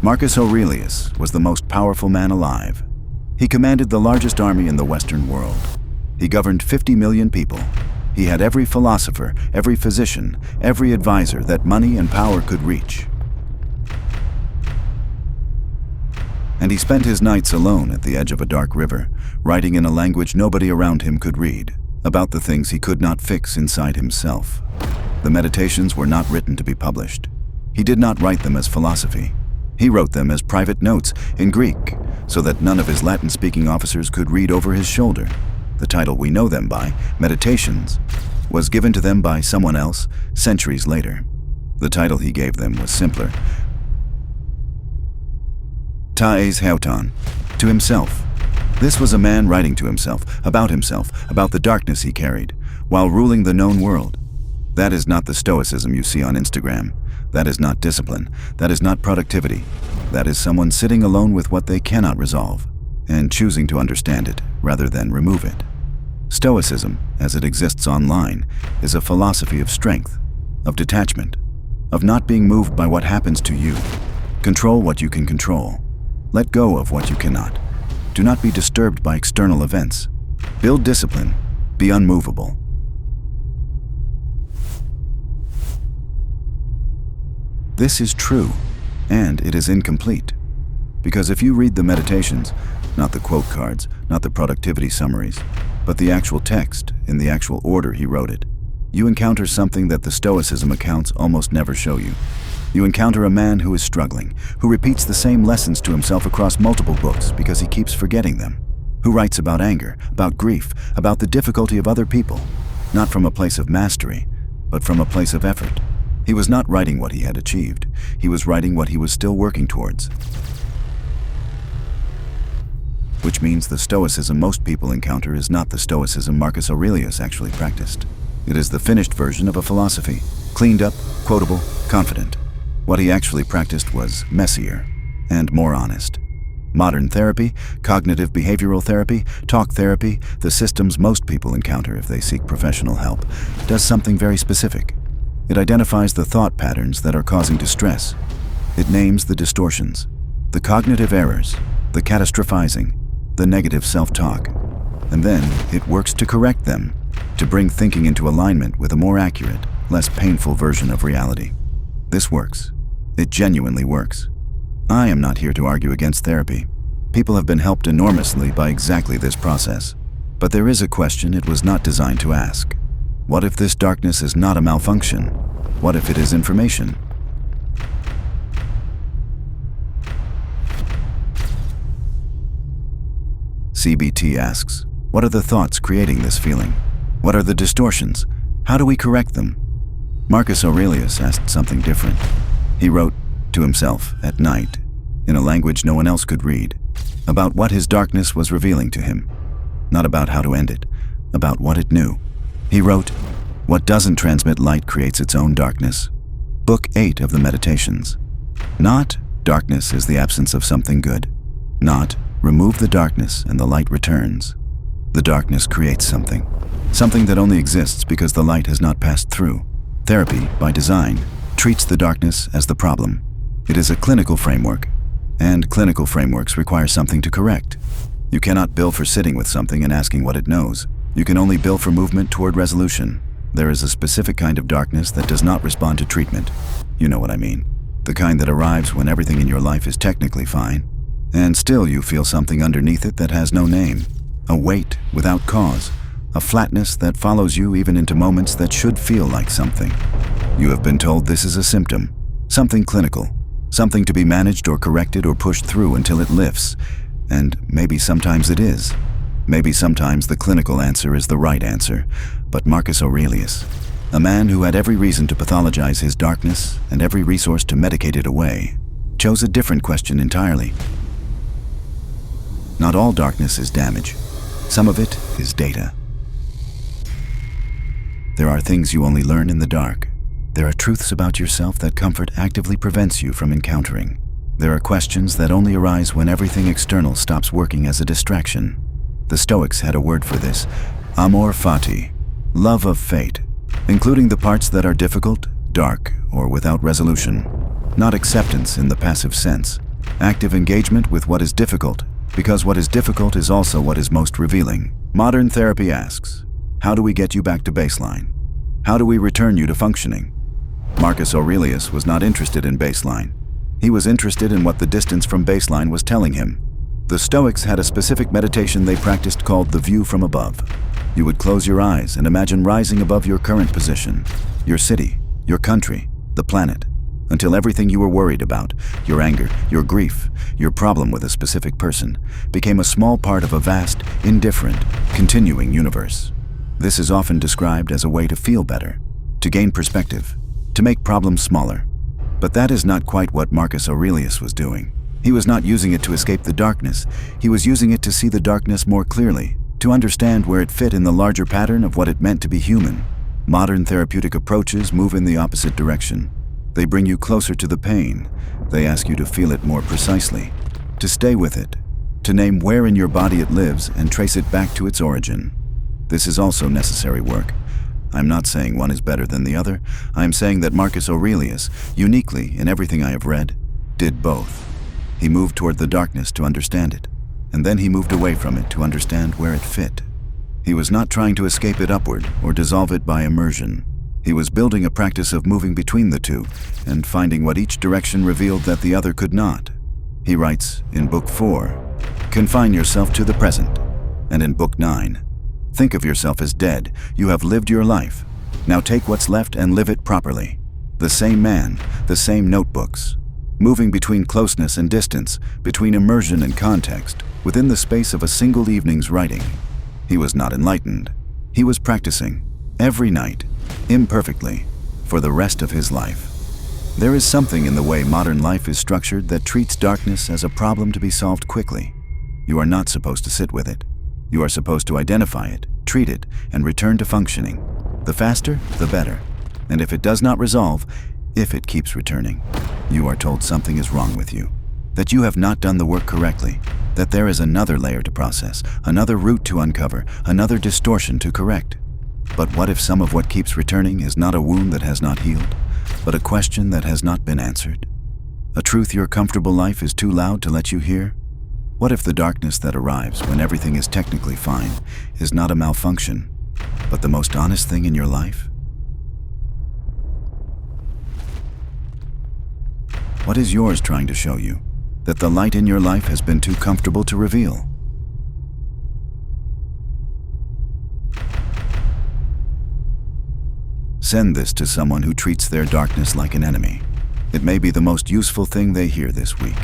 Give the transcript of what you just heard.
Marcus Aurelius was the most powerful man alive. He commanded the largest army in the Western world. He governed 50 million people. He had every philosopher, every physician, every advisor that money and power could reach. And he spent his nights alone at the edge of a dark river, writing in a language nobody around him could read, about the things he could not fix inside himself. The meditations were not written to be published. He did not write them as philosophy. He wrote them as private notes in Greek, so that none of his Latin-speaking officers could read over his shoulder. The title we know them by, Meditations, was given to them by someone else centuries later. The title he gave them was simpler. Taes Hauton, to himself. This was a man writing to himself, about the darkness he carried, while ruling the known world. That is not the Stoicism you see on Instagram. That is not discipline. That is not productivity. That is someone sitting alone with what they cannot resolve, and choosing to understand it rather than remove it. Stoicism, as it exists online, is a philosophy of strength, of detachment, of not being moved by what happens to you. Control what you can control. Let go of what you cannot. Do not be disturbed by external events. Build discipline. Be unmovable. This is true, and it is incomplete. Because if you read the meditations, not the quote cards, not the productivity summaries, but the actual text in the actual order he wrote it, you encounter something that the Stoicism accounts almost never show you. You encounter a man who is struggling, who repeats the same lessons to himself across multiple books because he keeps forgetting them, who writes about anger, about grief, about the difficulty of other people, not from a place of mastery, but from a place of effort. He was not writing what he had achieved. He was writing what he was still working towards. Which means the Stoicism most people encounter is not the Stoicism Marcus Aurelius actually practiced. It is the finished version of a philosophy, cleaned up, quotable, confident. What he actually practiced was messier and more honest. Modern therapy, cognitive behavioral therapy, talk therapy, the systems most people encounter if they seek professional help, does something very specific. It identifies the thought patterns that are causing distress. It names the distortions, the cognitive errors, the catastrophizing, the negative self-talk, and then it works to correct them, to bring thinking into alignment with a more accurate, less painful version of reality. This works. It genuinely works. I am not here to argue against therapy. People have been helped enormously by exactly this process. But there is a question it was not designed to ask. What if this darkness is not a malfunction? What if it is information? CBT asks, what are the thoughts creating this feeling? What are the distortions? How do we correct them? Marcus Aurelius asked something different. He wrote to himself at night, in a language no one else could read, about what his darkness was revealing to him. Not about how to end it, about what it knew. He wrote, "What doesn't transmit light creates its own darkness." Book 8 of the Meditations. Not, darkness is the absence of something good. Not, remove the darkness and the light returns. The darkness creates something. Something that only exists because the light has not passed through. Therapy, by design, treats the darkness as the problem. It is a clinical framework, and clinical frameworks require something to correct. You cannot bill for sitting with something and asking what it knows. You can only bill for movement toward resolution. There is a specific kind of darkness that does not respond to treatment. You know what I mean. The kind that arrives when everything in your life is technically fine, and still you feel something underneath it that has no name. A weight without cause. A flatness that follows you even into moments that should feel like something. You have been told this is a symptom, something clinical, something to be managed or corrected or pushed through until it lifts. And maybe sometimes it is. Maybe sometimes the clinical answer is the right answer. But Marcus Aurelius, a man who had every reason to pathologize his darkness and every resource to medicate it away, chose a different question entirely. Not all darkness is damage. Some of it is data. There are things you only learn in the dark. There are truths about yourself that comfort actively prevents you from encountering. There are questions that only arise when everything external stops working as a distraction. The Stoics had a word for this, amor fati, love of fate, including the parts that are difficult, dark, or without resolution. Not acceptance in the passive sense, Active engagement with what is difficult, because what is difficult is also what is most revealing. Modern therapy asks, how do we get you back to baseline? How do we return you to functioning? Marcus Aurelius was not interested in baseline. He was interested in what the distance from baseline was telling him. The Stoics had a specific meditation they practiced called the view from above. You would close your eyes and imagine rising above your current position, your city, your country, the planet, until everything you were worried about, your anger, your grief, your problem with a specific person, became a small part of a vast, indifferent, continuing universe. This is often described as a way to feel better, to gain perspective, to make problems smaller. But that is not quite what Marcus Aurelius was doing. He was not using it to escape the darkness. He was using it to see the darkness more clearly, to understand where it fit in the larger pattern of what it meant to be human. Modern therapeutic approaches move in the opposite direction. They bring you closer to the pain. They ask you to feel it more precisely, to stay with it, to name where in your body it lives and trace it back to its origin. This is also necessary work. I'm not saying one is better than the other. I am saying that Marcus Aurelius, uniquely in everything I have read, did both. He moved toward the darkness to understand it, and then he moved away from it to understand where it fit. He was not trying to escape it upward or dissolve it by immersion. He was building a practice of moving between the two and finding what each direction revealed that the other could not. He writes in Book 4, confine yourself to the present, and in Book 9, think of yourself as dead. You have lived your life. Now take what's left and live it properly. The same man, the same notebooks, moving between closeness and distance, between immersion and context, within the space of a single evening's writing. He was not enlightened. He was practicing, every night, imperfectly, for the rest of his life. There is something in the way modern life is structured that treats darkness as a problem to be solved quickly. You are not supposed to sit with it. You are supposed to identify it, treat it, and return to functioning. The faster, the better. And if it does not resolve, if it keeps returning, you are told something is wrong with you, that you have not done the work correctly, that there is another layer to process, another root to uncover, another distortion to correct. But what if some of what keeps returning is not a wound that has not healed, but a question that has not been answered? A truth your comfortable life is too loud to let you hear? What if the darkness that arrives when everything is technically fine is not a malfunction, but the most honest thing in your life? What is yours trying to show you? That the light in your life has been too comfortable to reveal? Send this to someone who treats their darkness like an enemy. It may be the most useful thing they hear this week.